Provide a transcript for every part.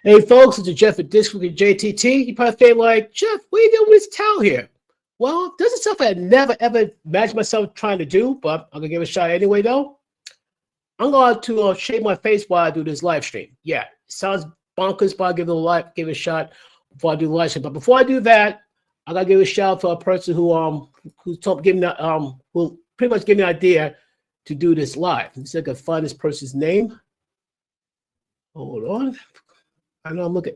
Hey folks, it's Jeff at Disc with JTT. You probably feel like, Jeff, what are you doing with this towel here? Well, this is something I never ever imagined myself trying to do, but I'm gonna give it a shot anyway though. I'm going to shave my face while I do this live stream. Yeah, it sounds bonkers, but I'll give it a shot before I do the live stream. But before I do that, I gotta give a shout out to a person who's who pretty much gave me an idea to do this live. Let's see if I can find this person's name. Hold on. I know I'm looking.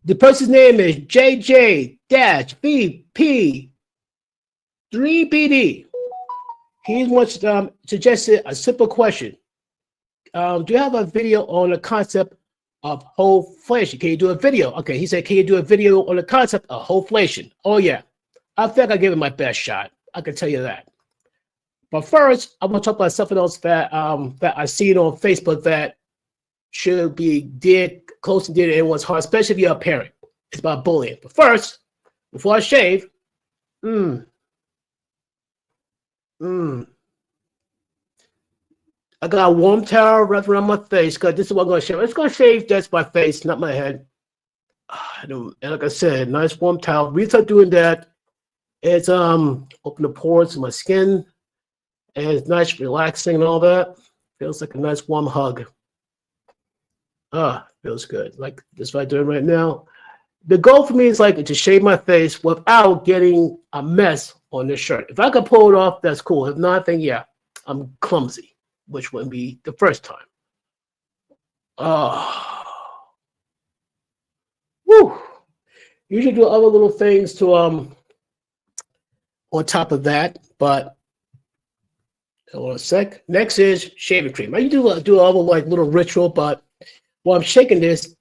The person's name is JJ-VP3BD. He once suggested a simple question. Do you have a video on the concept of wholeflation? Can you do a video? Okay, he said, can you do a video on the concept of wholeflation? Oh, yeah. I think I give it my best shot. I can tell you that. But first, I want to talk about something else that I seen on Facebook that should be close and dear to everyone's heart, especially if you're a parent. It's about bullying. But first, before I shave, I got a warm towel wrapped around my face because this is what I'm going to shave. It's going to shave just my face, not my head. And like I said, nice warm towel. The reason I'm doing that is open the pores in my skin, and it's nice, relaxing, and all that. Feels like a nice warm hug. Feels good. Like this what I'm doing right now. The goal for me is like to shave my face without getting a mess on this shirt. If I can pull it off, that's cool. If not, then yeah, I'm clumsy, which wouldn't be the first time. Woo. Usually do other little things to on top of that, but hold on a sec. Next is shaving cream. I do other like little ritual, but while I'm shaking this,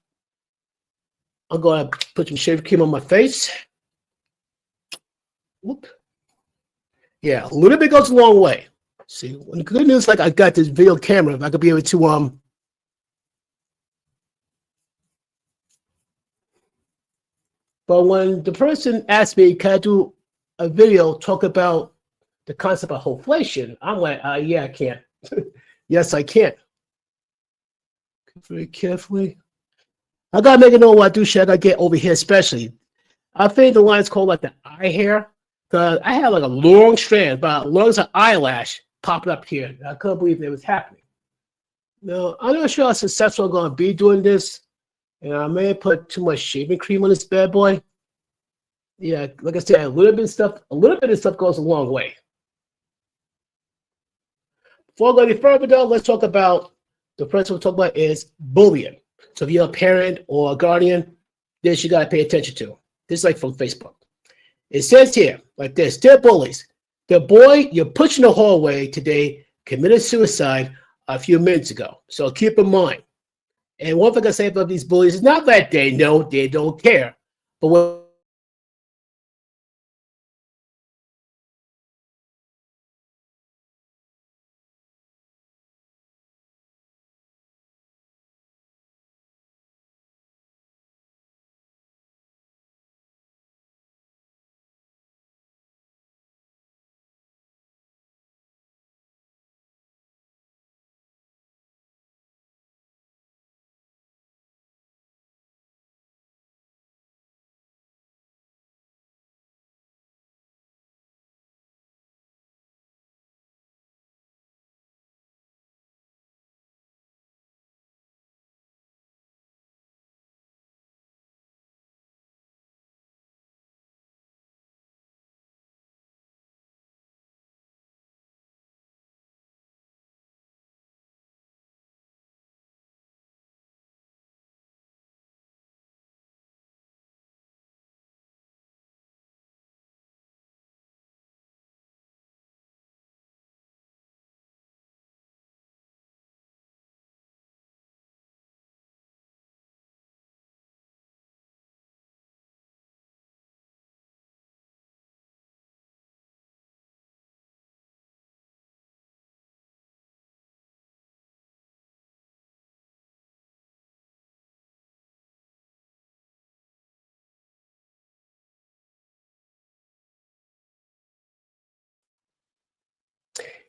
I'm going to put some shaving cream on my face. Whoop. Yeah, a little bit goes a long way. See, when the good news, like I got this video camera, if I could be able to But when the person asked me, can I do a video talk about the concept of wholeflation, I'm like, yeah, I can. Yes, I can. Very carefully. I gotta make it know what I do shit I gotta get over here, especially. I think the line's called like the eye hair. Cause I have like a long strand, about as long as an eyelash popping up here. I couldn't believe it was happening. Now, I'm not sure how successful I'm gonna be doing this. And I may have put too much shaving cream on this bad boy. Yeah, like I said, a little bit of stuff goes a long way. Before I go any further though, let's talk about the first one we'll talk about is bullying. So if you're a parent or a guardian, this you got to pay attention to. This is like from Facebook. It says here, like this, dear bullies, the boy you're pushing the hallway today committed suicide a few minutes ago. So keep in mind. And one thing I say about these bullies is not that they know, they don't care. But what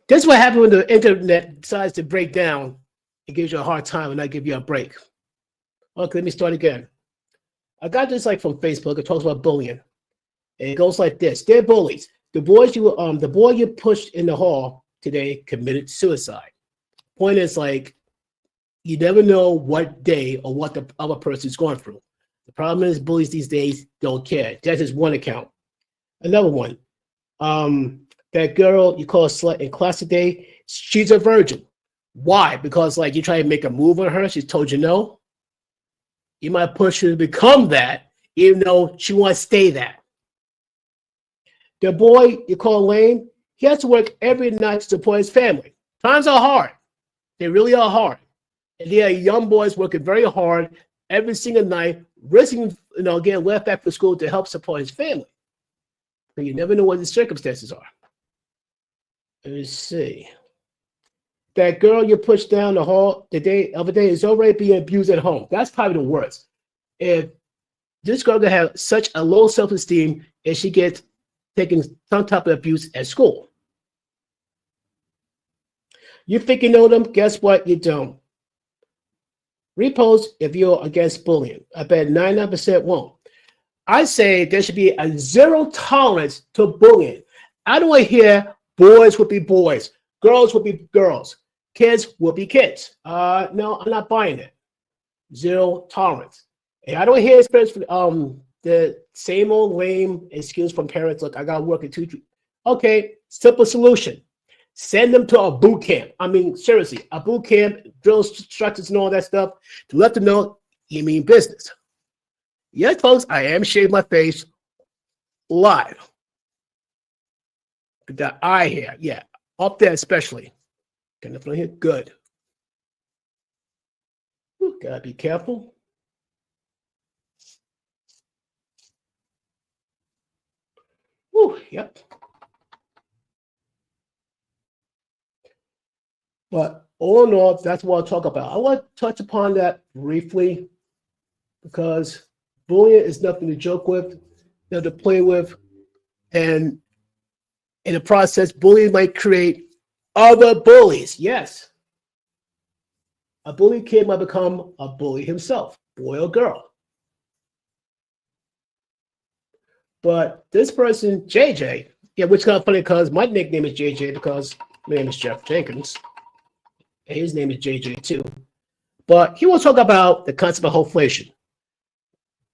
this is what happens when the internet decides to break down. It gives you a hard time and not give you a break. Okay, let me start again. I got this like from Facebook. It talks about bullying. And it goes like this: they're bullies. The boy you pushed in the hall today committed suicide. Point is like you never know what day or what the other person is going through. The problem is bullies these days don't care. That's just one account. Another one. That girl you call a slut in class today, she's a virgin. Why? Because like you try to make a move on her, she's told you no. You might push her to become that, even though she wants to stay that. The boy you call lame, he has to work every night to support his family. Times are hard. They really are hard. And there are young boys working very hard every single night, risking, getting left back for school to help support his family. But you never know what the circumstances are. Let me see. That girl you pushed down the hall the other day is already being abused at home. That's probably the worst. If this girl can have such a low self-esteem and she gets taking some type of abuse at school. You think you know them, guess what? You don't. Repost if you're against bullying. I bet 99% won't. I say there should be a zero tolerance to bullying. I don't want to hear boys will be boys, girls will be girls, kids will be kids. No, I'm not buying it. Zero tolerance. And I don't hear the same old lame excuse from parents. Look, I got to work at 2. Okay, simple solution. Send them to a boot camp. I mean, seriously, a boot camp, drill instructors and all that stuff to let them know you mean business. Yes, folks, I am shaving my face live. The eye hair, yeah, up there especially. Got nothing here? Good. Ooh, gotta be careful. Ooh, yep. But all in all, that's what I'll talk about. I want to touch upon that briefly because bullying is nothing to joke with, nothing to play with. And in the process, bullying might create other bullies. Yes. A bully kid might become a bully himself, boy or girl. But this person, JJ, yeah, which is kind of funny because my nickname is JJ because my name is Jeff Jenkins. And his name is JJ too. But he will talk about the concept of hoflation.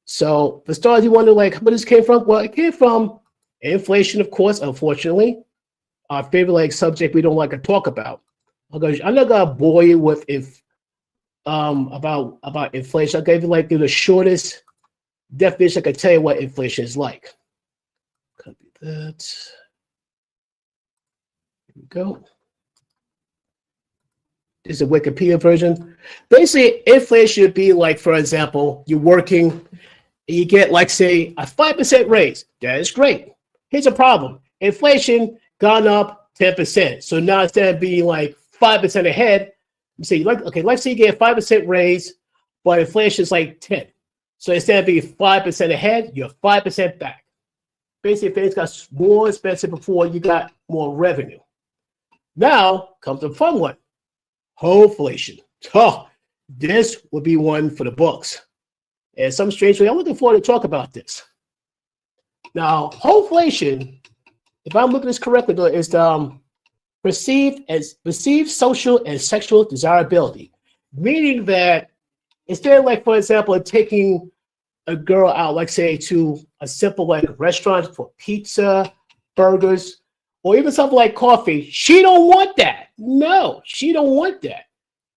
So for starters, you wonder like where this came from? Well, it came from inflation, of course, unfortunately. Our favorite subject we don't like to talk about. I'm not gonna bore you with about inflation. I'll give you the shortest definition I can tell you what inflation is like. Copy that. Here we go. This is a Wikipedia version. Basically, inflation would be like, for example, you're working and you get say a 5% raise. That is great. Here's a problem. Inflation gone up 10%. So now instead of being 5% ahead, let's say you get a 5% raise, but inflation is 10. So instead of being 5% ahead, you're 5% back. Basically, things got more expensive before, you got more revenue. Now comes the fun one. Hoflation. Oh, this would be one for the books. And some strange way, I'm looking forward to talk about this. Now, hoflation, if I'm looking at this correctly, is perceived social and sexual desirability, meaning that instead of for example, taking a girl out, say to a simple restaurant for pizza, burgers, or even something like coffee, she don't want that. No, she don't want that.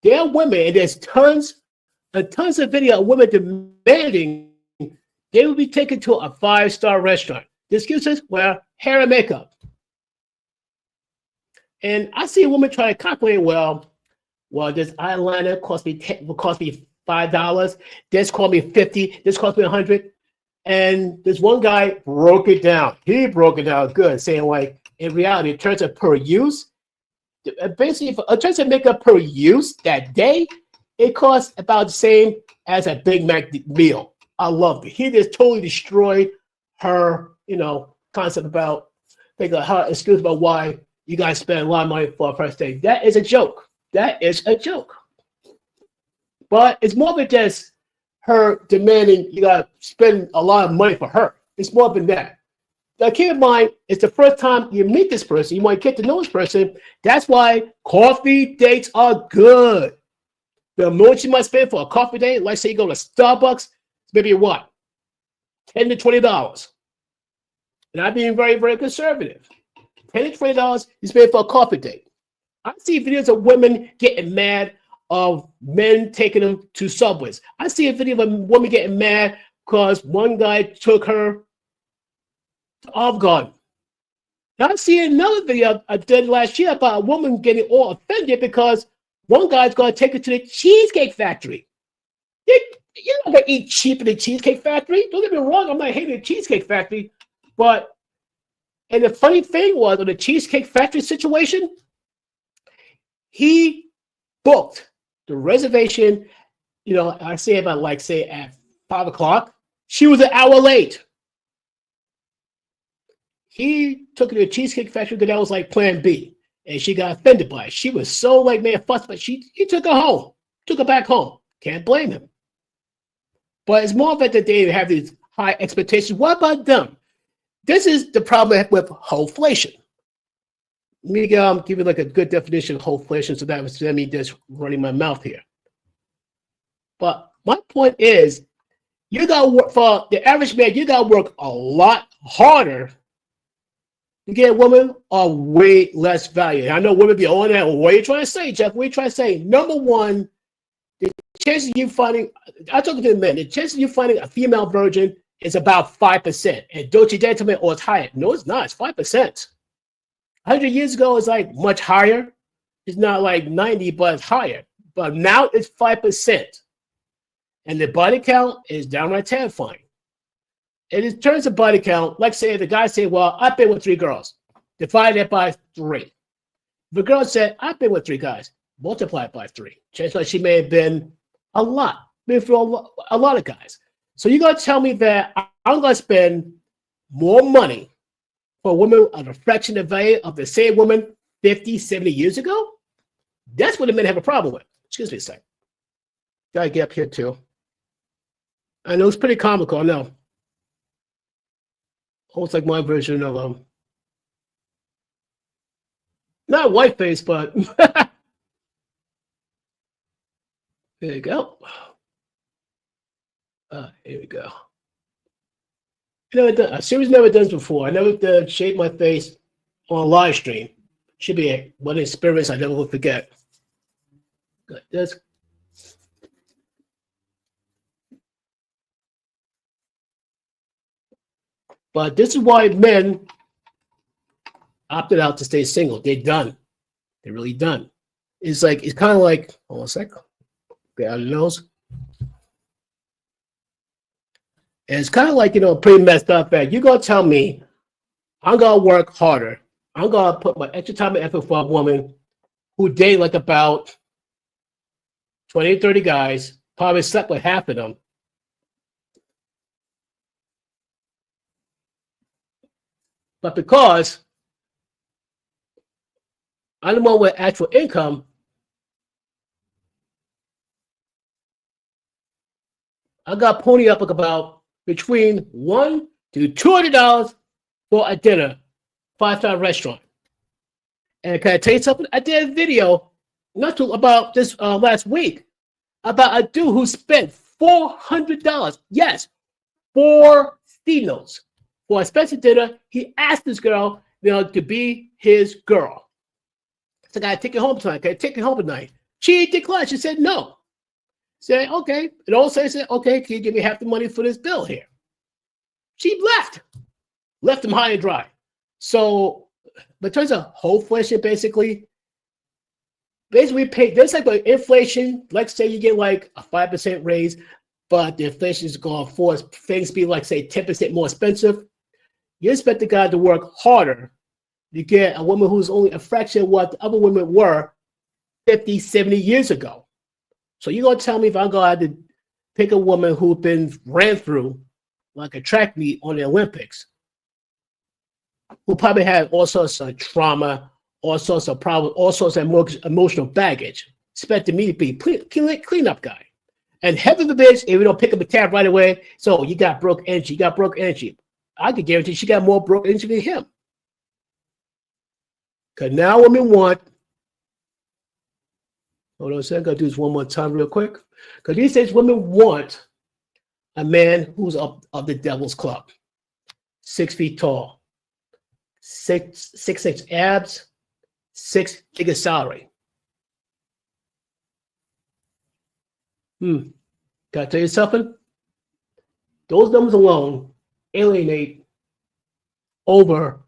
There are women, and there's tons of video of women demanding they will be taken to a 5-star restaurant. The excuses were hair and makeup. And I see a woman try to calculate, well, this eyeliner will cost me $5. This cost me $50. This cost me $100. And this one guy broke it down. He broke it down good, saying in reality, in terms of per use, basically, in terms of makeup per use that day, it costs about the same as a Big Mac meal. I loved it. He just totally destroyed her, concept about her excuse about why you guys spend a lot of money for a first date. That is a joke. That is a joke. But it's more than just her demanding you got to spend a lot of money for her. It's more than that. Now, keep in mind, it's the first time you meet this person. You want to get to know this person. That's why coffee dates are good. The amount you might spend for a coffee date, like say you go to Starbucks, maybe what? $10 to $20. And I'm being very, very conservative. $10 to $20 you spend for a coffee date. I see videos of women getting mad of men taking them to Subways. I see a video of a woman getting mad because one guy took her to Olive Garden. Now I see another video I did last year about a woman getting all offended because one guy's going to take her to the Cheesecake Factory. You're not going to eat cheap in the Cheesecake Factory. Don't get me wrong, I'm not hating the Cheesecake Factory. But, and the funny thing was, on the Cheesecake Factory situation, he booked the reservation, I say about like, say at 5 o'clock. She was an hour late. He took her to the Cheesecake Factory because that was like plan B. And she got offended by it. She was so like, man, fuss, but he took her home, took her back home. Can't blame him. But it's more of that they have these high expectations. What about them? This is the problem with hoflation. Let me give you like a good definition of hoflation so that was me just running my mouth here. But my point is, you got to work for the average man, you got to work a lot harder to get a woman of way less value. I know women be on that. What are you trying to say, Jeff? What are you trying to say? Number one, the chances of you finding, I talk to the men, the chances of you finding a female virgin is about 5%. And don't you dare tell me, oh, it's higher. No, it's not. It's 5%. 100 years ago, it's like much higher. It's not like 90, but it's higher. But now it's 5%. And the body count is downright terrifying. And in terms of body count, like say the guy say, well, I've been with 3 girls. Divide that by 3. The girl said, I've been with 3 guys. Multiply it by 3. Chances are she may have been a lot. Maybe for a lot of guys. So you're going to tell me that I'm going to spend more money for a woman of a fraction of value of the same woman 50, 70 years ago? That's what the men have a problem with. Excuse me a second. Gotta get up here too. I know it's pretty comical, I know. Almost like my version of not white face, but there you go. Here we go. A series never done before. I never shaved my face on a live stream. Should be one experience I never will forget. Got this. But this is why men opted out to stay single. They're done. They're really done. It's kind of like, hold on a sec. Get out of the nose. And it's kind of like, pretty messed up that you're going to tell me I'm going to work harder. I'm going to put my extra time and effort for a woman who dated like about 20, 30 guys, probably slept with half of them. But because I'm the one with actual income, I got pony up like about between $100 to $200 for a dinner, 5-star restaurant. And can I tell you something? I did a video about this last week about a dude who spent $400. Yes, 4 Stinos. For a expensive dinner, he asked this girl, to be his girl. So I take it home tonight. Can I take it home tonight? She declined. She said no. Said okay. And also said, okay, can you give me half the money for this bill here? She left him high and dry. So, but in terms of hoflation, basically we pay. There's like an inflation. Let's say you get like a 5% raise, but the inflation is going to force things to be like say 10% more expensive. You expect the guy to work harder to get a woman who's only a fraction of what the other women were 50, 70 years ago. So you're going to tell me if I'm going to have to pick a woman who's been ran through like a track meet on the Olympics, who probably had all sorts of trauma, all sorts of problems, all sorts of emotional baggage, expecting me to be clean up guy. And heaven forbid, if we don't pick up a tab right away, so you got broke energy, you got broke energy. I could guarantee she got more broke energy than him. Because now women want, hold on a second, I gotta do this one more time real quick. Because these days women want a man who's of the devil's club. 6 feet tall, 6'6" abs, 6-figure salary. Can I tell you something? Those numbers alone alienate over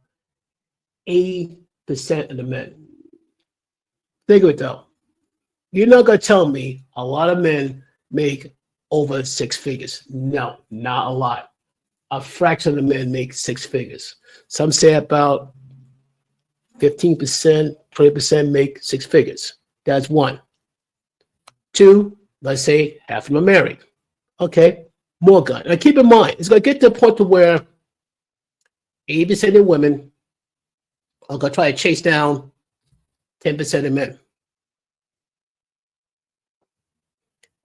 80% of the men. Think of it though. You're not going to tell me a lot of men make over 6 figures. No, not a lot. A fraction of the men make 6 figures. Some say about 15%, 20% make 6 figures. That's one. Two, let's say half of them are married. Okay, more gun. Now keep in mind, it's going to get to the point to where 80% of women are going to try to chase down 10% of men.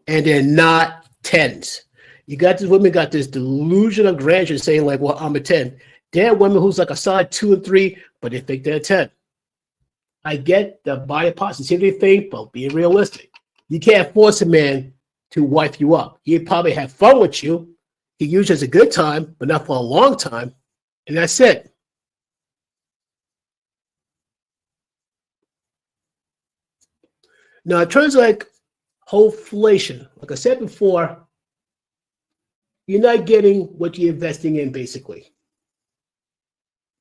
And they're not 10s. You got this women got this delusion of grandeur saying like, well, I'm a 10. There are women who's like a solid 2 and 3, but they think they're a 10. I get the body positivity thing, but be realistic. You can't force a man to wife you up. He'd probably have fun with you. He usually has a good time, but not for a long time. And that's it. Now, in terms of like wholeflation, like I said before, you're not getting what you're investing in, basically.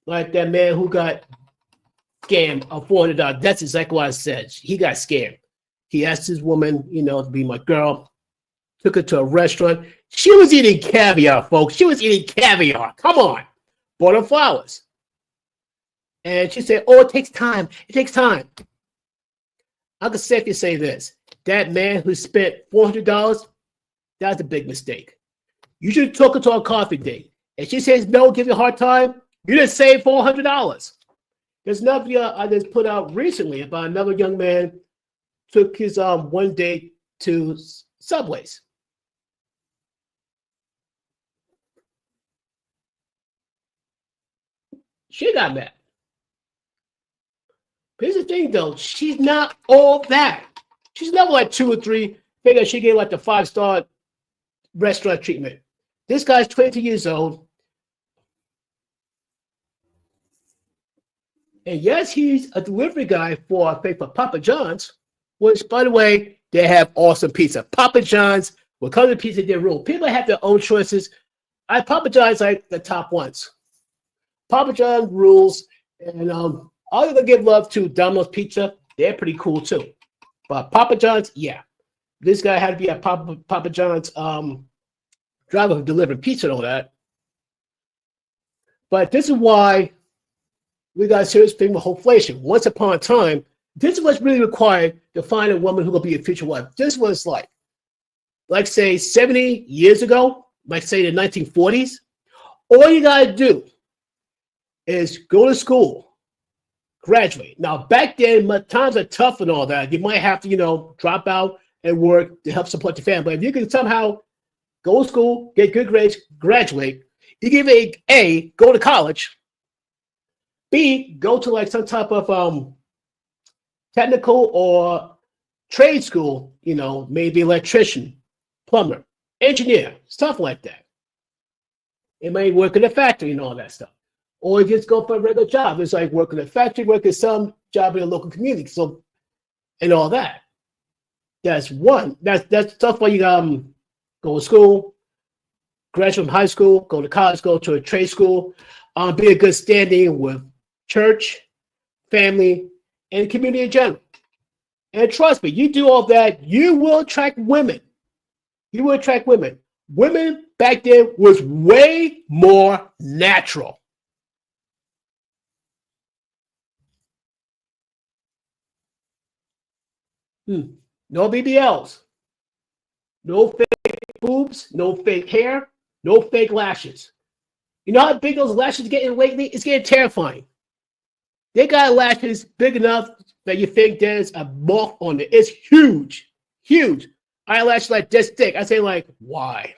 Like that man who got scammed of $400. That's exactly what I said. He got scammed. He asked his woman, to be my girl, took her to a restaurant. She was eating caviar, folks. She was eating caviar. Come on. Bought her flowers. And she said, oh, it takes time. It takes time. I could safely say this. That man who spent $400, that's a big mistake. You should talk her to a coffee date. And she says, no, give you a hard time. You just saved $400. There's another video I just put out recently about another young man took his one date to Subways. She got mad. But here's the thing, though. She's not all that. She's never like 2 or 3. Figure she gave like the 5-star restaurant treatment. This guy's 22 years old. And yes, he's a delivery guy for, I think, for Papa John's, which, by the way, they have awesome pizza. Papa John's, what comes with pizza, they rule. People have their own choices. Papa John's like the top ones. Papa John's rules, and I'm going to give love to Domino's Pizza. They're pretty cool too. But Papa John's, yeah. This guy had to be a Papa John's driver who delivered pizza and all that. But this is why we got a serious thing with wholeflation. Once upon a time, this is what's really required to find a woman who will be a future wife. This is what it's like. Like, say, 70 years ago, like, say, the 1940s, all you got to do is go to school, graduate. Now, back then, times are tough and all that. You might have to, drop out and work to help support the family. But if you can somehow go to school, get good grades, graduate, you give A, go to college, B, go to like some type of technical or trade school, maybe electrician, plumber, engineer, stuff like that. It may work in a factory and all that stuff. Or you just go for a regular job. It's like work in a factory, work in some job in a local community. So, and all that. That's one. That's stuff where you go to school, graduate from high school, go to college, go to a trade school, be a good standing with church, family, and community in general. And trust me, you do all that, you will attract women. You will attract women. Women back then was way more natural. No BBLs. No fake boobs, no fake hair, no fake lashes. You know how big those lashes are getting lately? It's getting terrifying. They got lashes big enough that you think there's a mark on it. It's huge, huge. eyelash like this thick. I say, like, why?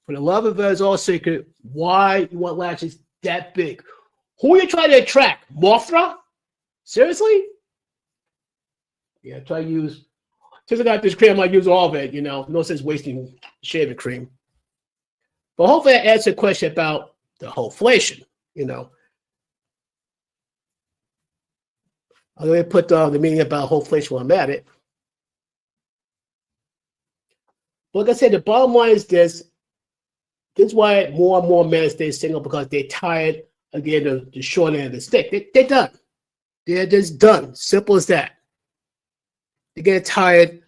For the love of us all sacred, why you want lashes that big? Who are you trying to attract? Mothra? Seriously? Yeah, try to use. Since I got this cream, I use all of it. No sense wasting shaving cream. But hopefully, that answers a question about the whole inflation. I'm going to put the meaning about whole inflation while I'm at it. But like I said, the bottom line is this. This is why more and more men stay single, because they're tired of getting the short end of the stick. They're done. They're just done. Simple as that. They get tired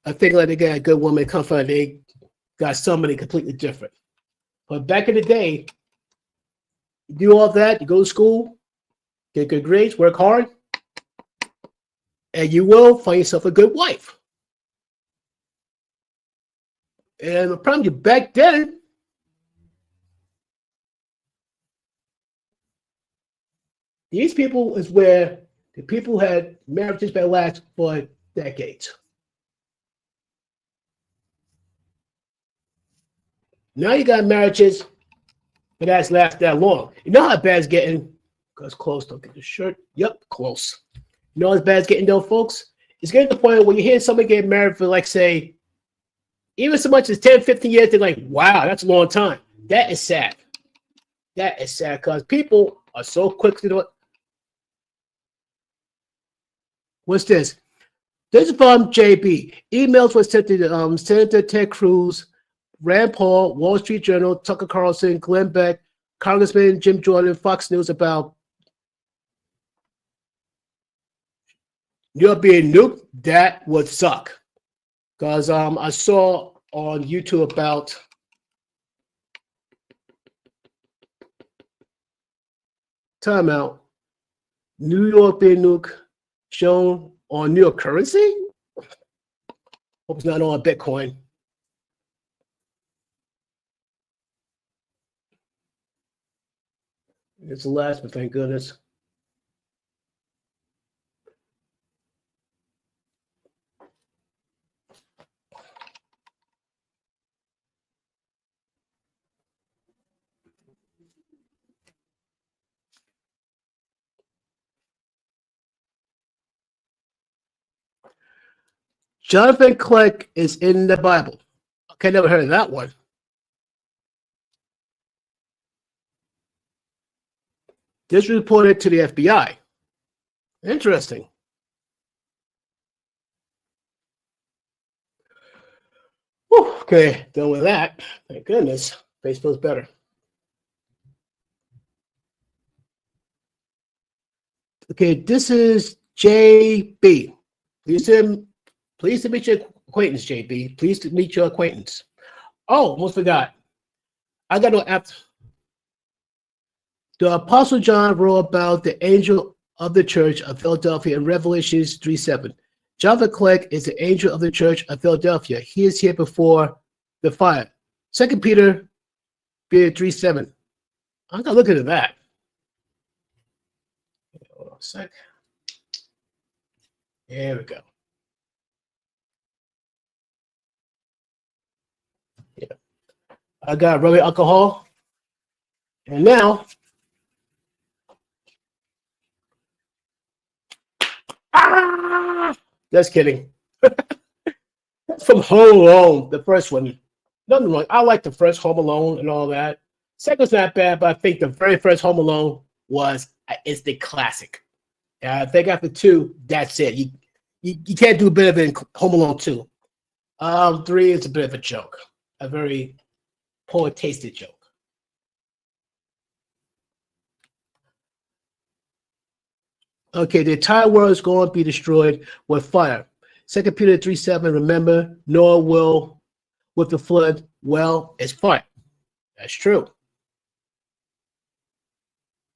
of thinking like they got a good woman come from, they got somebody completely different. But back in the day, you do all that, you go to school, get good grades, work hard, and you will find yourself a good wife. And the problem is back then, these people is where the people had marriages that last for decades. Now you got marriages that last that long. You know how bad it's getting? Because close, don't get the shirt. Yep, close. You know how bad it's getting though, folks? It's getting to the point where you hear somebody get married for, like, say, even so much as 10, 15 years, they're like, wow, that's a long time. That is sad. That is sad because people are so quick to do it. What's this? This is from JB. Emails were sent to Senator Ted Cruz, Rand Paul, Wall Street Journal, Tucker Carlson, Glenn Beck, Congressman Jim Jordan, Fox News about New York being nuked. That would suck. Because I saw on YouTube about timeout, New York being nuked, shown on New York currency. Hope it's not on Bitcoin. It's the last, but thank goodness. Jonathan Clegg is in the Bible. Okay, never heard of that one. This reported to the FBI. Interesting. Whew, okay, done with that. Thank goodness. Face feels better. Okay, this is JB. Please to meet your acquaintance, JB. Please to meet your acquaintance. Oh, almost forgot. I got to ask. The Apostle John wrote about the angel of the church of Philadelphia in Revelations 3:7. Jonathan Clegg is the angel of the church of Philadelphia. He is here before the fire. 2 Peter 3:7. I'm going to look into that. Hold on a sec. There we go. Yeah. I got rubbing alcohol. And now, just kidding. That's from Home Alone, the first one. Nothing wrong. I like the first Home Alone and all that. Second's not bad, but I think the very first Home Alone is the classic. I think after 2, that's it. You can't do a bit of it in Home Alone 2. 3 is a bit of a joke, a very poor tasted joke. Okay, the entire world is going to be destroyed with fire. 2 Peter 3:7, remember, Noah will, with the flood, well, it's fire. That's true.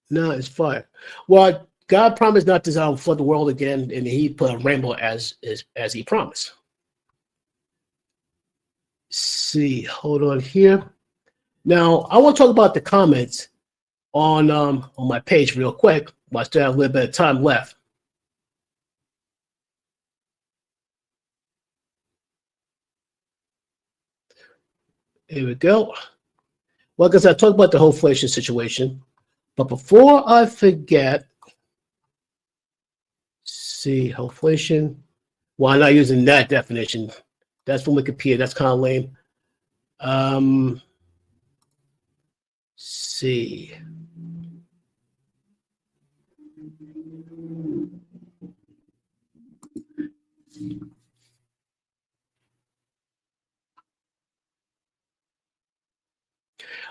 No, it's fire. Well, God promised not to flood the world again, and he put a rainbow as he promised. See, hold on here. Now, I want to talk about the comments on my page real quick. I still have a little bit of time left. Here we go. Well, because I talked about the whole inflation situation, but before I forget, see, inflation. Well, I'm not using that definition. That's from Wikipedia. That's kind of lame. See.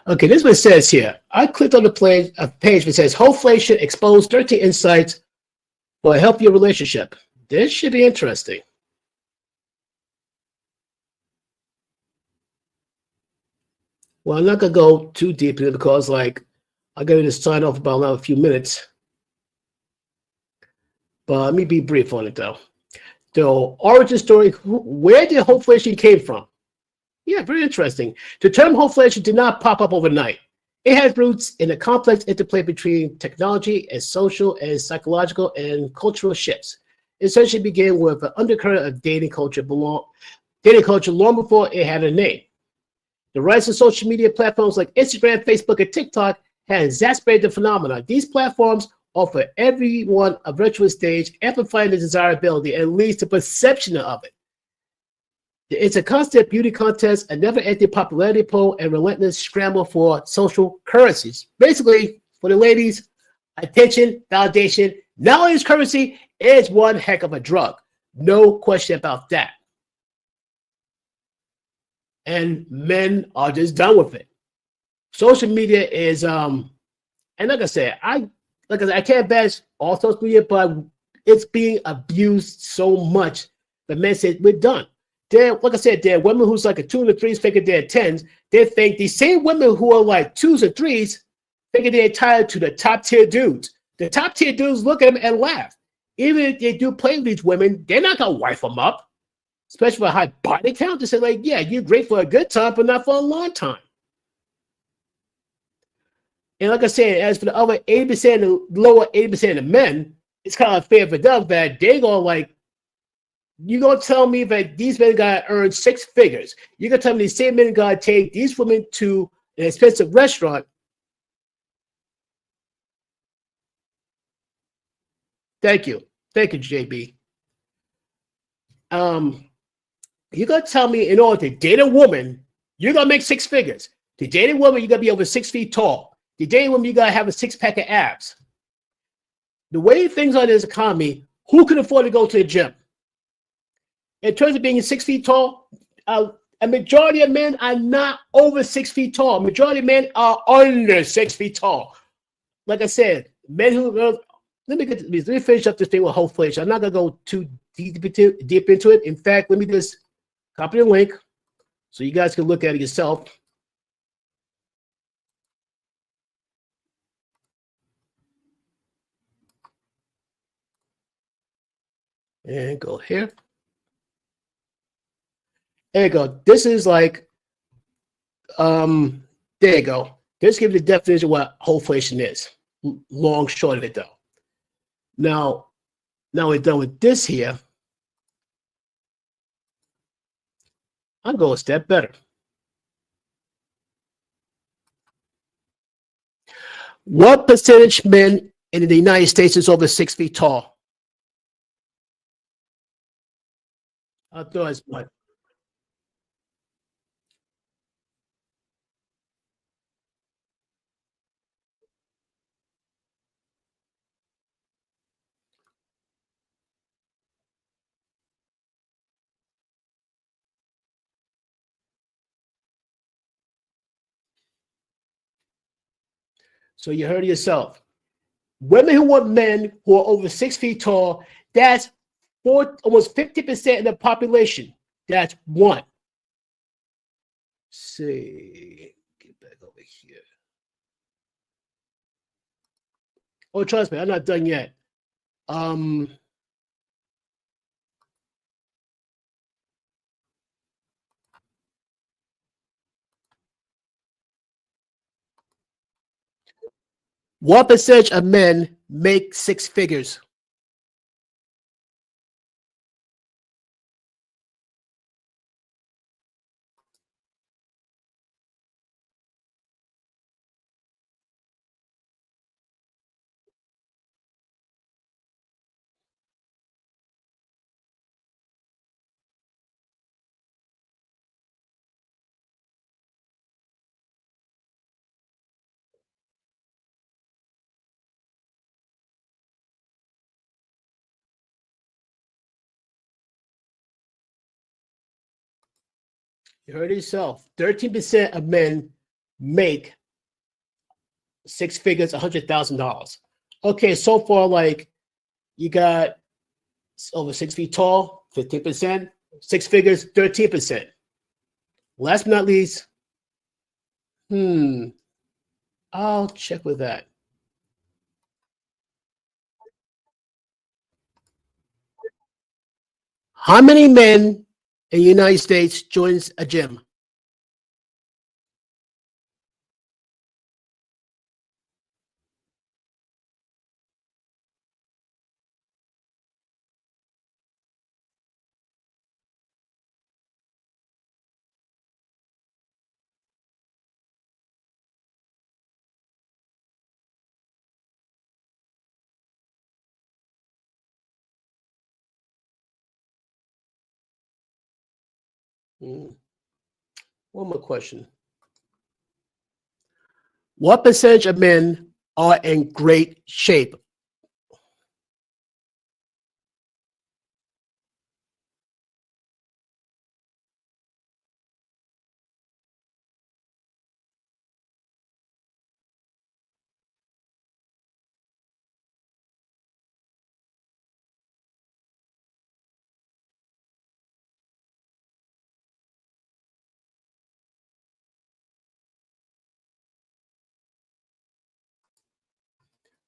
Okay, this is what it says here. I clicked on the page that says Hoflation exposed 13 insights for a healthier relationship. This should be interesting. Well, I'm not going to go too deep into it because, like, I'll get to sign off about another few minutes. But let me be brief on it, though. The origin story, where did Hoflation came from? Yeah, very interesting. The term Hoflation did not pop up overnight. It has roots in a complex interplay between technology and social and psychological and cultural shifts. It essentially began with an undercurrent of dating culture long before it had a name. The rise of social media platforms like Instagram, Facebook, and TikTok has exacerbated the phenomenon. These platforms offer everyone a virtual stage, amplifying the desirability and leads to perception of it. It's a constant beauty contest, a never-ending popularity poll, and relentless scramble for social currencies. Basically, for the ladies, attention, validation, not only is currency, it's one heck of a drug. No question about that. And men are just done with it. Social media is, and like I said, I can't bash all social media, but it's being abused so much that men say we're done. Like I said, there are women who's like a 2 and a 3s thinking they're 10s. They think these same women who are like 2s or 3s thinking they're tied to the top tier dudes. The top tier dudes look at them and laugh. Even if they do play with these women, they're not gonna wife them up, especially for a high body count. They say like, yeah, you're great for a good time, but not for a long time. And like I said, as for the other 80%, the lower 80% of men, it's kind of fair for them that they go like, you gonna tell me that these men gotta earn 6 figures? You gonna tell me these same men gotta take these women to an expensive restaurant? Thank you, JB. You gotta tell me in order to date a woman, you're gonna make 6 figures. To date a woman, you gotta be over 6 feet tall. To date a woman, you gotta have a 6-pack of abs. The way things are in this economy, who can afford to go to the gym? In terms of being 6 feet tall, a majority of men are not over 6 feet tall. A majority of men are under 6 feet tall. Like I said, men who let me finish up this thing with Hoflation. I'm not gonna go too deep into it. In fact, let me just copy the link so you guys can look at it yourself. And go here. There you go. This is like, there you go. This gives you the definition of what Hoflation is. Long, short of it, though. Now we're done with this here. I'll go a step better. What percentage men in the United States is over 6 feet tall? I'll throw as much. So you heard it yourself. Women who want men who are over 6 feet tall, that's almost 50% of the population. That's one. Let's see, get back over here. Oh, trust me, I'm not done yet. What percentage of men make 6 figures? You heard it yourself. 13% of men make six figures, $100,000. Okay, so far, like you got over 6 feet tall, 15%, six figures, 13%. Last but not least, I'll check with that. How many men in the United States joins a gym? Hmm. One more question. What percentage of men are in great shape?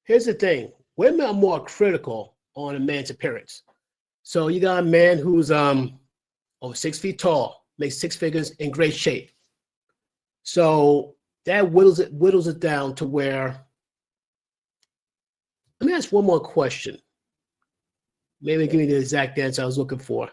Here's the thing: women are more critical on a man's appearance. So you got a man who's over 6 feet tall, makes six figures, in great shape. So that whittles it down to where. Let me ask one more question. Maybe give me the exact answer I was looking for.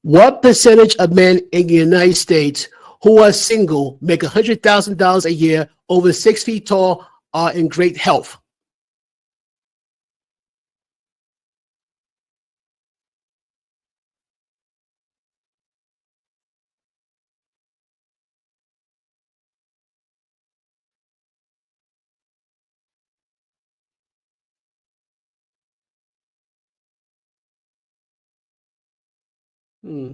What percentage of men in the United States who are single, make $100,000 a year, over 6 feet tall, are in great health? Hmm.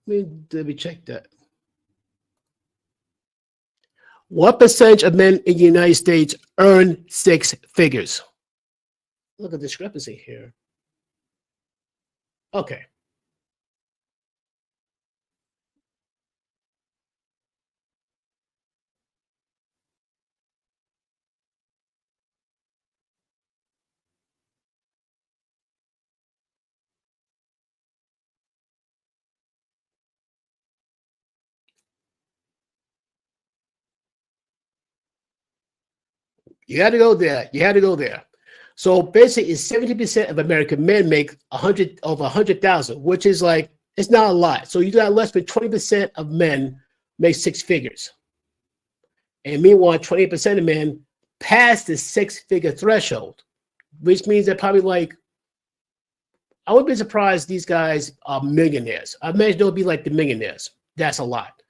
Let me check that. What percentage of men in the United States earn six figures? Look at the discrepancy here. Okay. You had to go there. You had to go there. So basically, it's 70% of American men make 100,000, which is like it's not a lot. So you got less than 20% of men make six figures, and meanwhile, 20% of men pass the six-figure threshold, which means they're probably like I would be surprised these guys are millionaires. I imagine they'll be like the millionaires. That's a lot.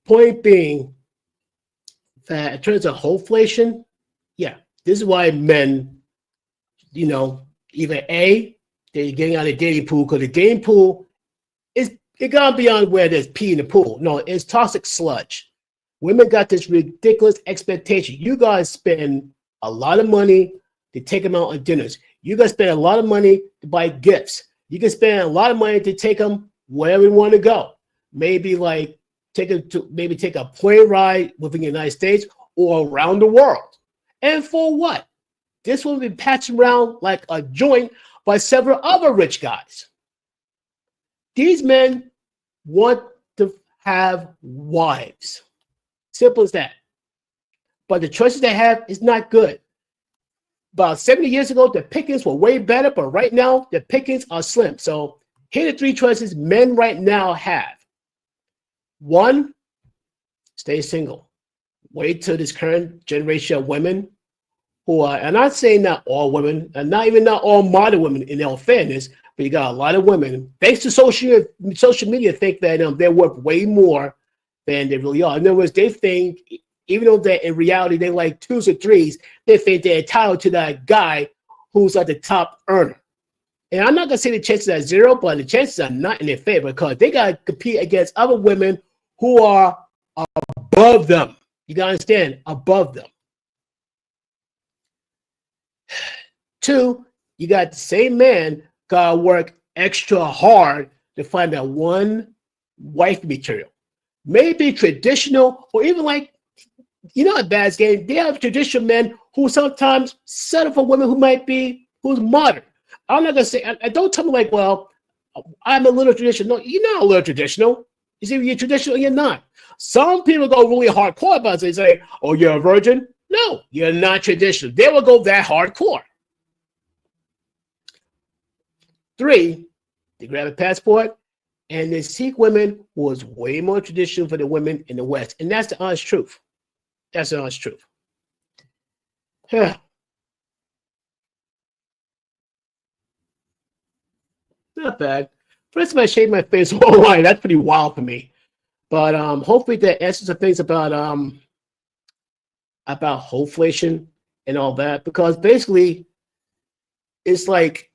Point being that in terms of inflation, yeah, this is why men, either A, they're getting out of the dating pool because the dating pool is it gone beyond where there's pee in the pool. No, it's toxic sludge. Women got this ridiculous expectation. You guys spend a lot of money to take them out on dinners. You guys spend a lot of money to buy gifts. You can spend a lot of money to take them wherever you want to go. Maybe like take a plane ride within the United States or around the world. And for what? This will be patched around like a joint by several other rich guys. These men want to have wives. Simple as that. But the choices they have is not good. About 70 years ago, the pickings were way better, but right now, the pickings are slim. So here are the three choices men right now have. One, stay single. Wait till this current generation of women who are, and I'm not saying not all women, and not all modern women in all fairness, but you got a lot of women, thanks to social media, think that they're worth way more than they really are. In other words, they think, even though that in reality they like twos or threes, they think they're entitled to that guy who's like the top earner. And I'm not gonna say the chances are zero, but the chances are not in their favor because they gotta compete against other women who are above them. You gotta understand, above them. Two, you got the same man gotta work extra hard to find that one wife material. Maybe traditional, or even like, at Bad's game, they have traditional men who sometimes settle for women who's modern. I'm not gonna say, I don't tell me like, well, I'm a little traditional. No, you're not a little traditional. You see, you're traditional, you're not. Some people go really hardcore about it. They say, oh, you're a virgin? No, you're not traditional. They will go that hardcore. 3, they grab a passport and they seek women who was way more traditional for the women in the West. And that's the honest truth. That's the honest truth. Yeah. Not bad. First time I shaved my face all right. That's pretty wild for me. But hopefully that answers some things about hoflation and all that. Because basically, it's like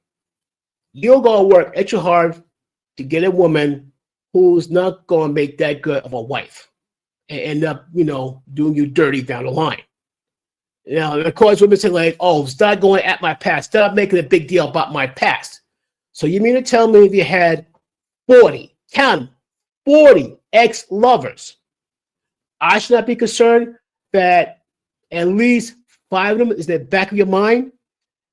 you're gonna work extra hard to get a woman who's not gonna make that good of a wife and end up, doing you dirty down the line. Of course, women say like, "Oh, stop going at my past. Stop making a big deal about my past." So you mean to tell me if you had 40, count 40 ex-lovers, I should not be concerned that at least 5 of them is in the back of your mind?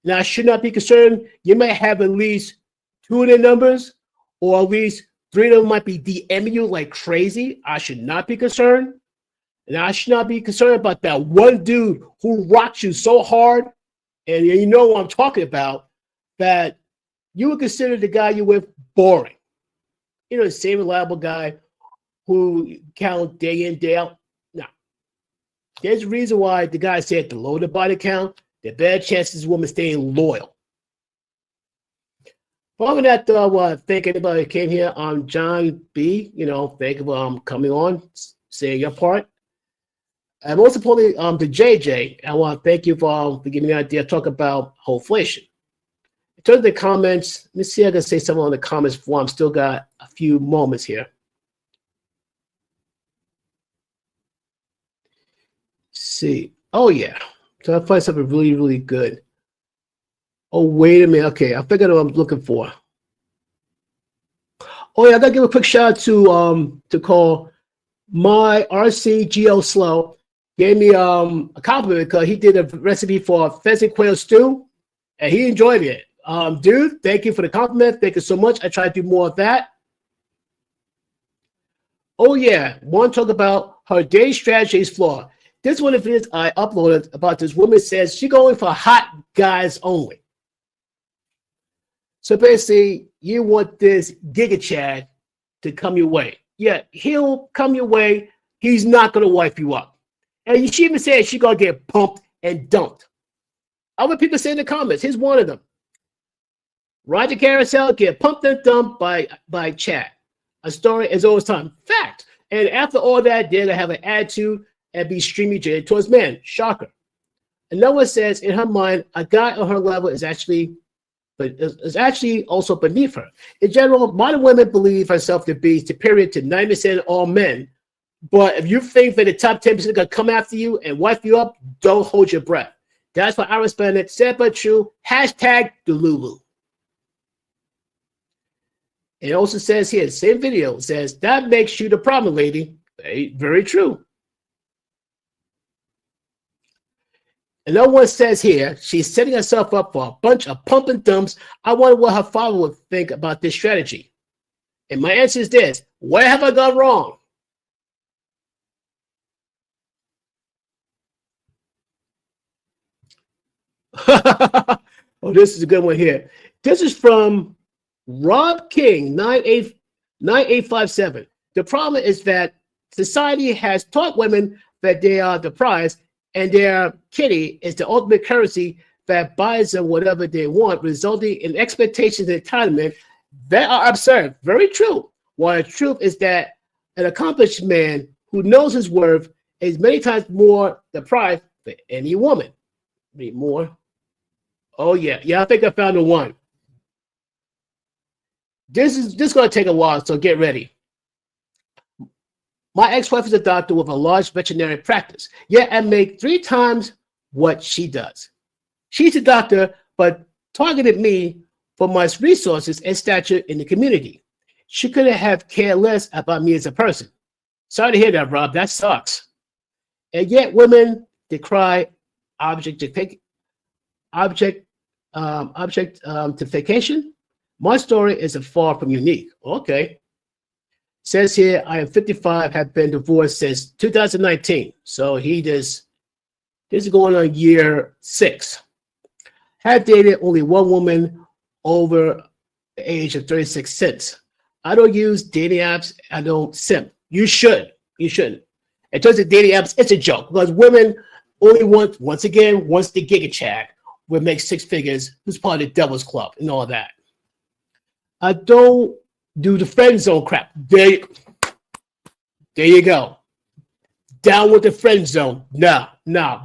Now, I should not be concerned you might have at least 2 of their numbers, or at least 3 of them might be DMing you like crazy. I should not be concerned. And I should not be concerned about that one dude who rocks you so hard, and you know what I'm talking about, that you would consider the guy you're with boring. The same reliable guy who count day in, day out. No. There's a reason why the guy said the lower the body count, the better chances women staying loyal. Following that, thank anybody who came here. John B. Thank you for coming on, saying your part. And most importantly, to JJ, I want to thank you for giving me the idea to talk about hoflation. In terms of the comments, let me see if I can say something on the comments before I'm still got a few moments here. Let's see. Oh, yeah. So I find something really, really good. Oh, wait a minute. Okay, I figured out what I'm looking for. Oh, yeah, I got to give a quick shout out to call my RCGO Slow. Gave me a compliment because he did a recipe for pheasant quail stew, and he enjoyed it. Dude, thank you for the compliment. Thank you so much. I try to do more of that. Oh, yeah. Want to talk about her dating strategy is flawed. This is one of the videos I uploaded about this woman says she's going for hot guys only. So basically, you want this Giga Chad to come your way. Yeah, he'll come your way. He's not going to wipe you up. And she even said she's going to get pumped and dumped. Other people say in the comments, here's one of them. Roger Carousel get pumped and dumped by Chad. A story as old as time. Fact. And after all that, they're going to have an attitude and be streamy jaded towards men. Shocker. Another one says, in her mind, a guy on her level is actually also beneath her. In general, modern women believe herself to be superior to 90% of all men. But if you think that the top 10% are going to come after you and wipe you up, don't hold your breath. That's why I respect it. Said but true. Hashtag Delulu. It also says here, same video, says, that makes you the problem, lady. Very true. Another one says here, she's setting herself up for a bunch of pump and dumps. I wonder what her father would think about this strategy. And my answer is this: where have I gone wrong? Oh, this is a good one here. This is from Rob King, 9857. The problem is that society has taught women that they are the prize and their kitty is the ultimate currency that buys them whatever they want, resulting in expectations and entitlement that are absurd. Very true. While the truth is that an accomplished man who knows his worth is many times more the price for any woman. Read more. Oh yeah, I think I found the one. This is going to take a while, so get ready. My ex-wife is a doctor with a large veterinary practice, yet I make 3 times what she does. She's a doctor, but targeted me for my resources and stature in the community. She could have cared less about me as a person. Sorry to hear that, Rob. That sucks. And yet women decry objectification. My story is far from unique. Okay. Says here, I am 55, have been divorced since 2019. So this is going on year 6. Have dated only one woman over the age of 36 since. I don't use dating apps. I don't simp. You should. You shouldn't. In terms of dating apps, it's a joke because women only want, once they giga chat, will make 6 figures, who's part of the Devil's Club and all that. I don't do the friend zone crap. There you go. Down with the friend zone. No.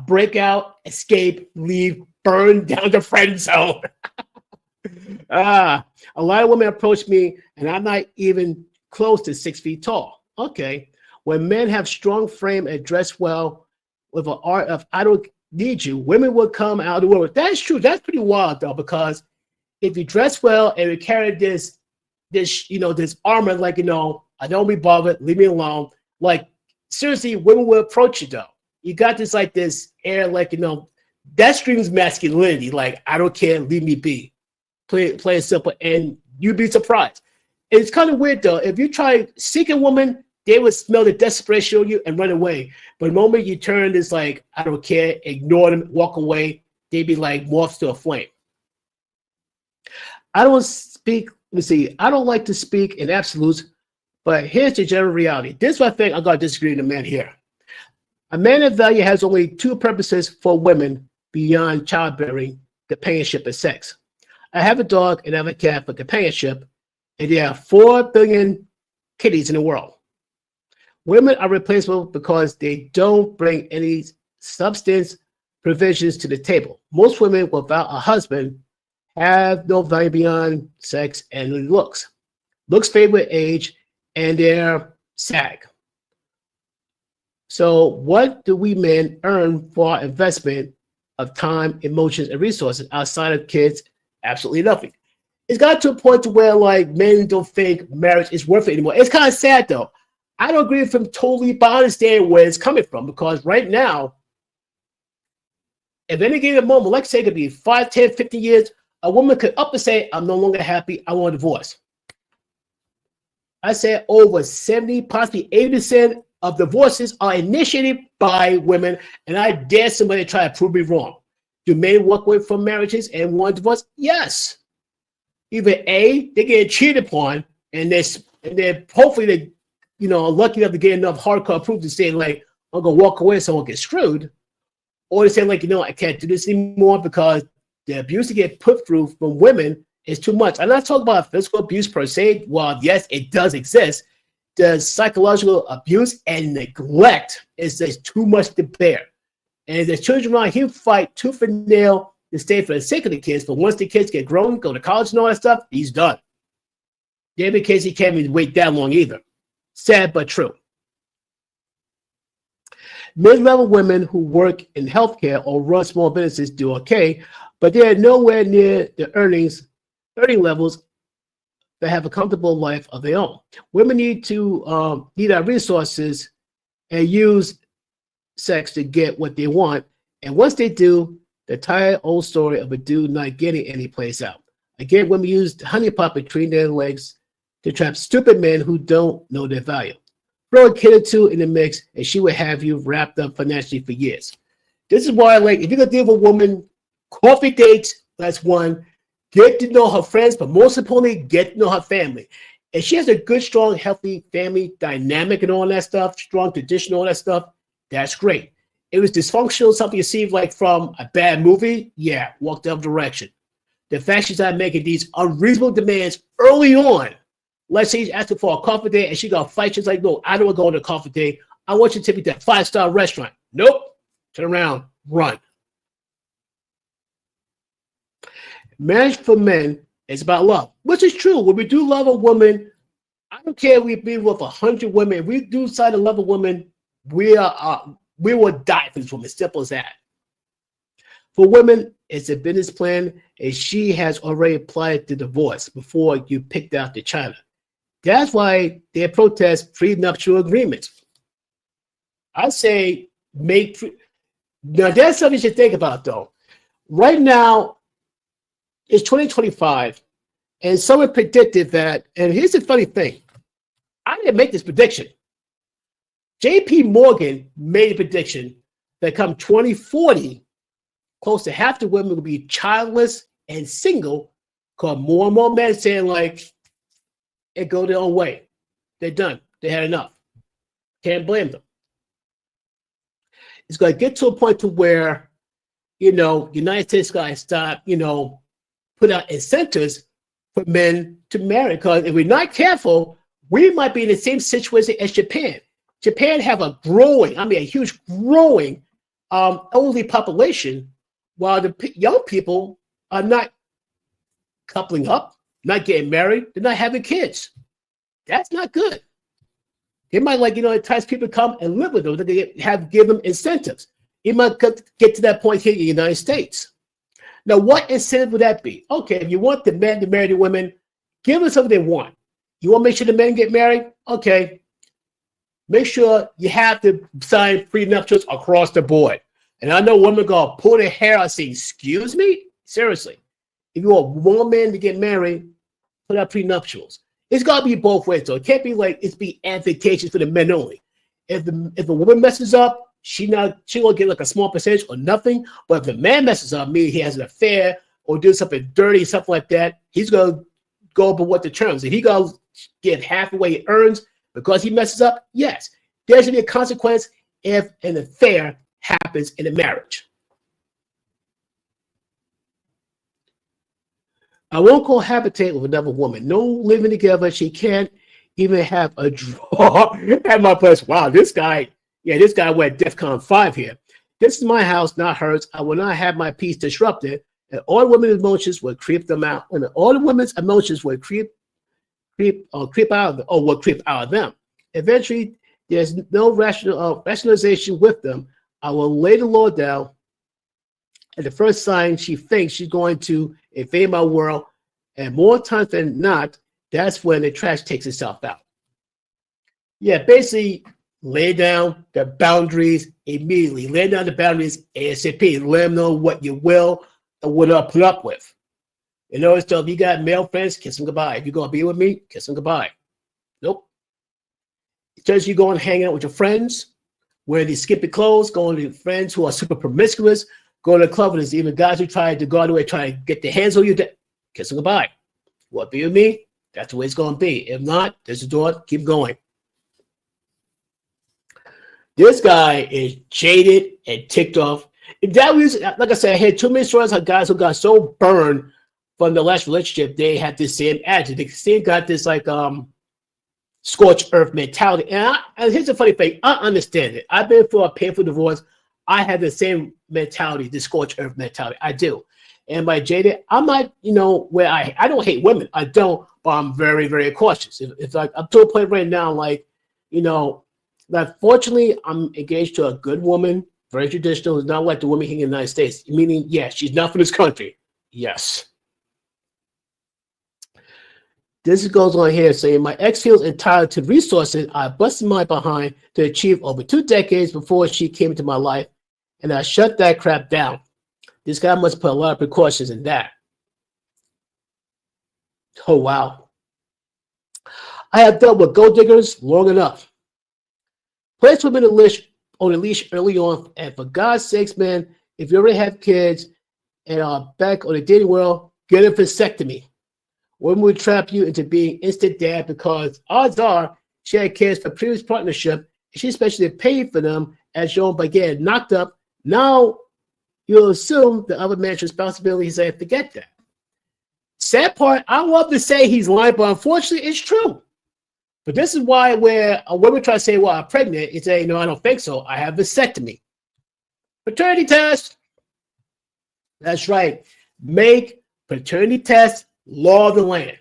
Break out, escape, leave, burn down the friend zone. A lot of women approach me, and I'm not even close to 6 feet tall. Okay. When men have strong frame and dress well with an art of I don't need you, women will come out of the world. That's true. That's pretty wild, though, because if you dress well and you carry this armor, like, I don't be bothered, leave me alone. Like, seriously, women will approach you, though. You got this air, that screams masculinity. Like, I don't care, leave me be. Play it simple, and you'd be surprised. It's kind of weird, though. If you try seek a woman, they would smell the desperation on you and run away. But the moment you turn this, I don't care, ignore them, walk away, they'd be like moths to a flame. I don't like to speak in absolutes, but here's the general reality. This is what I think I'm going to disagree with the man here. A man of value has only 2 purposes for women beyond childbearing, companionship, and sex. I have a dog and I have a cat for companionship, and there are 4 billion kitties in the world. Women are replaceable because they don't bring any substance provisions to the table. Most women without a husband have no value beyond sex and looks. Looks fade with age, and they're sag. So what do we men earn for our investment of time, emotions, and resources outside of kids? Absolutely nothing. It's got to a point to where men don't think marriage is worth it anymore. It's kind of sad, though. I don't agree with him totally, but I understand where it's coming from, because right now, if any given moment, like say it could be 5, 10, 15 years, a woman could up and say, I'm no longer happy, I want a divorce. I say over 70, possibly 80% of divorces are initiated by women, and I dare somebody to try to prove me wrong. Do men walk away from marriages and want a divorce? Yes. Either A, they get cheated upon, and they're hopefully they lucky enough to get enough hardcore proof to say, I'm going to walk away so I won't get screwed. Or they say, I can't do this anymore because the abuse to get put through from women is too much. I'm not talking about physical abuse per se. While, yes, it does exist, the psychological abuse and neglect is just too much to bear. And the children around here fight tooth and nail to stay for the sake of the kids. But once the kids get grown, go to college and all that stuff, he's done. David Casey can't even wait that long either. Sad but true. Mid-level women who work in healthcare or run small businesses do okay, but they are nowhere near the earning levels that have a comfortable life of their own. Women need our resources and use sex to get what they want. And once they do, the tired old story of a dude not getting any place out. Again, women use honeypot between their legs to trap stupid men who don't know their value. Throw a kid or 2 in the mix, and she would have you wrapped up financially for years. This is why, if you're going to deal with a woman, coffee dates, that's one. Get to know her friends, but most importantly, get to know her family. If she has a good, strong, healthy family dynamic and all that stuff, strong tradition, all that stuff, that's great. It was dysfunctional, something you see like from a bad movie. Yeah, walk the other direction. The fact she's not making these unreasonable demands early on. Let's say she's asking for a coffee date and she got to fight. She's like, no, I don't want to go on a coffee date. I want you to take me to a 5-star restaurant. Nope. Turn around, run. Marriage for men is about love, which is true. When we do love a woman, I don't care if we be with 100 women. If we do decide to love a woman, we will die for this woman. Simple as that. For women, it's a business plan, and she has already applied the divorce before you picked out the China. That's why they protest prenuptial agreements. I say now that's something you should think about, though. Right now, it's 2025, and someone predicted that, and here's the funny thing. I didn't make this prediction. J.P. Morgan made a prediction that come 2040, close to half the women will be childless and single, because more and more men saying, like, it go their own way. They're done. They had enough. Can't blame them. It's going to get to a point to where, United States got to stop, put out incentives for men to marry. Because if we're not careful, we might be in the same situation as Japan. Japan have a huge growing elderly population, while the young people are not coupling up, not getting married, they're not having kids. That's not good. They might entice people to come and live with them. They give them incentives. It might get to that point here in the United States. Now, what incentive would that be? Okay, if you want the men to marry the women, give them something they want. You want to make sure the men get married? Okay. Make sure you have to sign prenuptials across the board. And I know women go pull their hair out and say, excuse me? Seriously. If you want one man to get married, put out prenuptials. It's got to be both ways, though. It can't be like it's be advantageous for the men only. If a woman messes up, she will get like a small percentage or nothing. But if the man messes up, meaning he has an affair or do something dirty, something like that, he's going to go over what the terms. If he going to get half of what he earns because he messes up, yes. There should be a consequence if an affair happens in a marriage. I won't cohabitate with another woman. No living together. She can't even have a draw at my place. Wow, this guy went DEFCON 5 here. This is my house, not hers. I will not have my peace disrupted. And all women's emotions will creep them out. And all the women's emotions will creep out of them. Eventually, there's no rationalization with them. I will lay the law down. At the first sign she thinks she's going to invade my world, and more times than not, that's when the trash takes itself out. Yeah, basically, lay down the boundaries immediately. Lay down the boundaries ASAP. Let them know what you will and what I'll put up with. So if you got male friends, kiss them goodbye. If you're going to be with me, kiss them goodbye. Nope. Just you go and hang out with your friends, wear these skimpy clothes, going to friends who are super promiscuous, go to the club, and there's even guys who try to go out of the way, try to get their hands on you, kiss them goodbye. What be with me? That's the way it's going to be. If not, there's the door, keep going. This guy is jaded and ticked off. If that was, like I said, I had too many stories of guys who got so burned from the last relationship, they had this same attitude. They still got this scorched earth mentality. And here's the funny thing, I understand it. I've been through a painful divorce. I have the same mentality, the scorched earth mentality. I do. And by jaded, I'm not, where I don't hate women. I don't, but I'm very, very cautious. If like I'm to a point right now, fortunately, I'm engaged to a good woman, very traditional. It's not like the woman here in the United States. Meaning, yes, she's not from this country. Yes. This goes on here saying, my ex feels entitled to resources I busted my behind to achieve over 2 decades before she came into my life, and I shut that crap down. This guy must put a lot of precautions in that. Oh, wow. I have dealt with gold diggers long enough. Place women on a leash early on, and for God's sakes, man, if you already have kids and are back on the dating world, get a vasectomy. Women would trap you into being instant dad because odds are she had kids for previous partnership She especially paid for them as shown by getting knocked up. Now you'll assume the other man's responsibility. He's like, forget that. Sad part, I love to say he's lying, but unfortunately it's true. But this is why where a woman tries to say, well, I'm pregnant, you say, no, I don't think so. I have vasectomy. Paternity test. That's right. Make paternity test law of the land.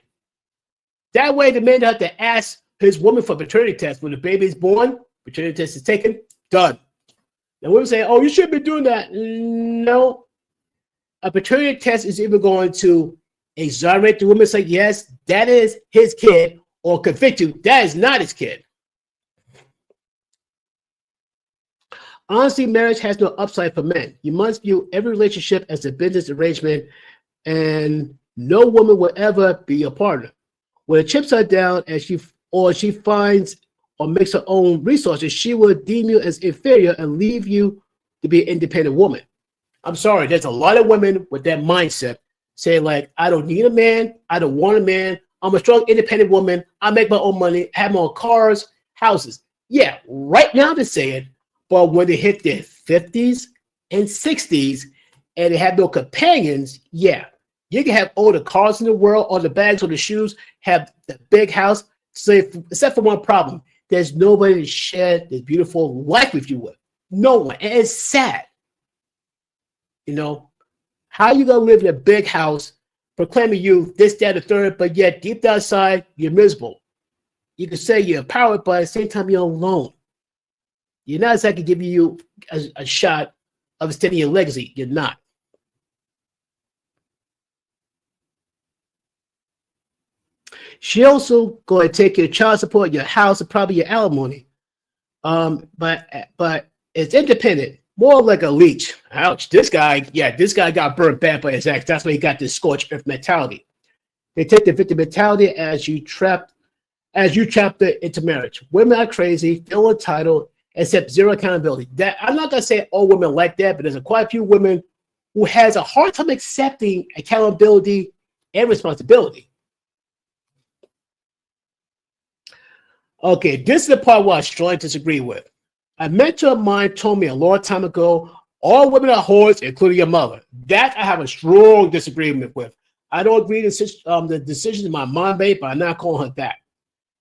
That way the man doesn't have to ask his woman for paternity test. When the baby is born, paternity test is taken, done. And women say, oh, you shouldn't be doing that. No. A paternity test is either going to exonerate the woman, say, yes, that is his kid, or convict you, that is not his kid. Honestly, marriage has no upside for men. You must view every relationship as a business arrangement, and no woman will ever be your partner. When the chips are down and she finds or makes her own resources, she will deem you as inferior and leave you to be an independent woman. I'm sorry, there's a lot of women with that mindset saying like, I don't need a man, I don't want a man, I'm a strong independent woman, I make my own money, have my own cars, houses. Yeah, right now they say it, but when they hit their 50s and 60s and they have no companions, yeah, you can have all the cars in the world, all the bags, all the shoes, have the big house, so except for one problem. There's nobody to share this beautiful life with you with. No one. And it's sad. You know, how you gonna live in a big house, proclaiming you this, that, the third, but yet deep down inside, you're miserable. You can say you're empowered, but at the same time, you're alone. You're not exactly giving you a shot of extending your legacy. You're not. She also going to take your child support, your house, and probably your alimony. But it's independent, more like a leech. Ouch! This guy got burned bad by his ex. That's why he got this scorched earth mentality. They take the victim mentality as you trapped it into marriage. Women are crazy, feel entitled, accept zero accountability. That I'm not gonna say all women like that, but there's quite a few women who has a hard time accepting accountability and responsibility. Okay, this is the part where I strongly disagree with. A mentor of mine told me a long time ago, all women are whores, including your mother. That I have a strong disagreement with. I don't agree with the decision my mom made, but I'm not calling her that.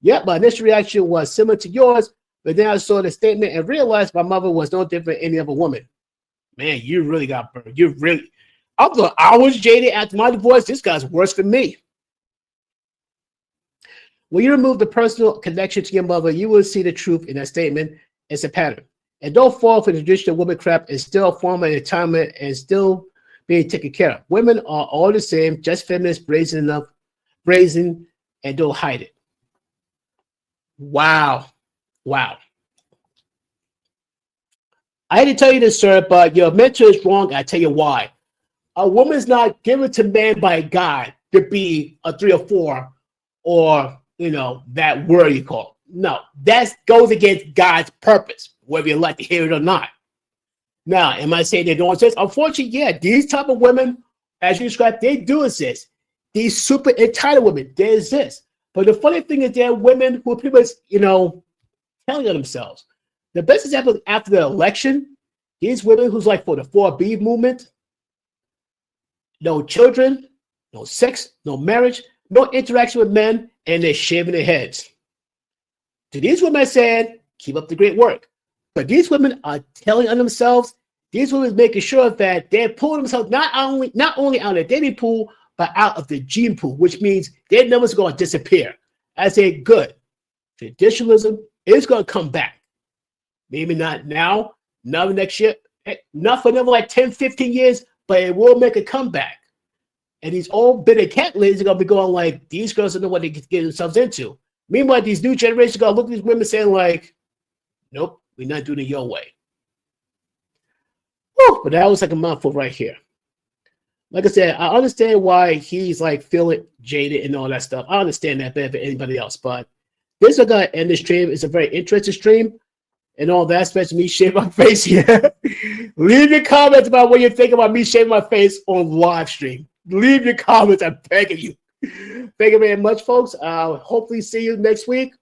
Yep, my initial reaction was similar to yours, but then I saw the statement and realized my mother was no different than any other woman. Man, you really got burned. I was jaded after my divorce. This guy's worse than me. When you remove the personal connection to your mother, you will see the truth in that statement. It's a pattern. And don't fall for the traditional woman crap. It's still a form of entitlement and still being taken care of. Women are all the same, just feminist, brazen, and don't hide it. Wow. I hate to tell you this, sir, but your mentor is wrong. I tell you why. A woman's not given to man by God to be a 3 or 4 or that word you call. No, that goes against God's purpose, whether you like to hear it or not. Now, am I saying they don't exist? Unfortunately, yeah, these type of women, as you described, they do exist. These super entitled women, they exist. But the funny thing is, there are women who are pretty much, telling on themselves. The best example after the election, these women who's like for the 4B movement, no children, no sex, no marriage, no interaction with men, and they're shaving their heads. To these women, I said, keep up the great work. But these women are telling on themselves. These women making sure that they're pulling themselves not only out of the dating pool, but out of the gene pool, which means their numbers are going to disappear. I say, good. Traditionalism is going to come back. Maybe not now, not next year, not for another like 10, 15 years, but it will make a comeback. And these old bitter cat ladies are going to be going like, these girls don't know what they get themselves into. Meanwhile, these new generations are going to look at these women saying like, nope, we're not doing it your way. Whew, but that was like a mouthful right here. Like I said, I understand why he's like feeling jaded and all that stuff. I understand that better than anybody else. But this is going to end the stream. It's a very interesting stream. And all that, especially me shaving my face here. Leave your comments about what you think about me shaving my face on live stream. Leave your comments. I'm begging you. Thank you very much, folks. Hopefully see you next week.